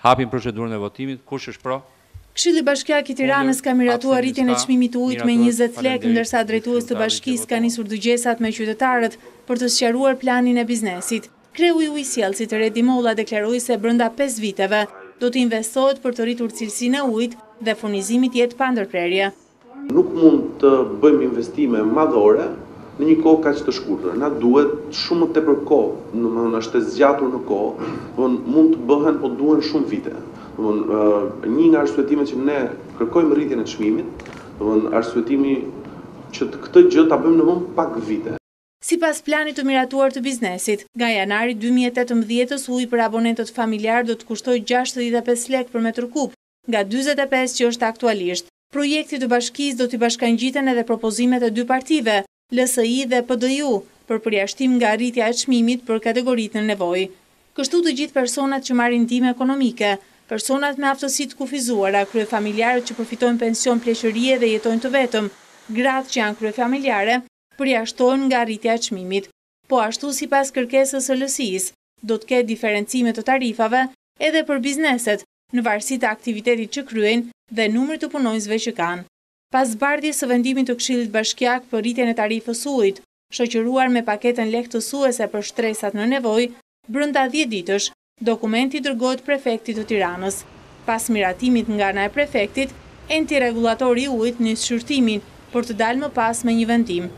Hapim procedurën e votimit. Kush është pro? Këshilli Bashkiak i Tiranës ka miratuar rritjen e çmimit të ujit me 20 lekë, ndërsa drejtues të bashkisë ka nisur dëgjesat me qytetarët për të sqaruar planin e biznesit. Kreu i ujësjellësit të Redi Molla deklaroi se brenda 5 viteve do të investohet për të rritur cilësinë e ujit dhe furnizimi të jetë pa ndërprerje. Nuk mund të bëjmë investime madhore në një kohë kaq të shkurtër. Na duhet shumë më tepër kohë, domethënë është e zgjatur në kohë, mund të bëhen, po duhen shumë vite. Një nga arsyetimet që ne kërkojmë rritjen e çmimit, arsyetimi që këtë gjë ta bëjmë në më pak vite. Sipas planit të miratuar të biznesit, nga janari 2018 uji për abonentët familjar do të kushtoj 65 lekë për metër kub, nga 45 që është aktualisht. Projekti të bashkisë do t'i bashkangjiten edhe propozimet e dy partive, LSI dhe PDU, për përjashtim nga rritja e çmimit për kategoritë në nevojë. Kështu të gjithë personat që marrin ndihmë ekonomike, personat me aftësi të kufizuara, kryefamiljarët që përfitojnë pension pleqërie dhe jetojnë të vetëm, gratë që janë kryefamiljare, përjashtohen nga rritja e çmimit. Po ashtu sipas kërkesës së LSI-s, do të ketë diferencime të tarifave edhe për bizneset, në varësi të aktivitetit që kryejnë dhe numrit të punonjësve që kanë. Pas zbardhjes së vendimit të Këshillit Bashkiak për rritjen e tarifës ujit, shoqëruar me paketën lehtësuese për shtresat në nevojë, brenda 10 ditësh, dokumenti dërgohet prefektit të Tiranës. Pas miratimit nga ana e prefektit, enti rregullatori i ujit nis shqyrtimin për të dalë më pas me një vendim.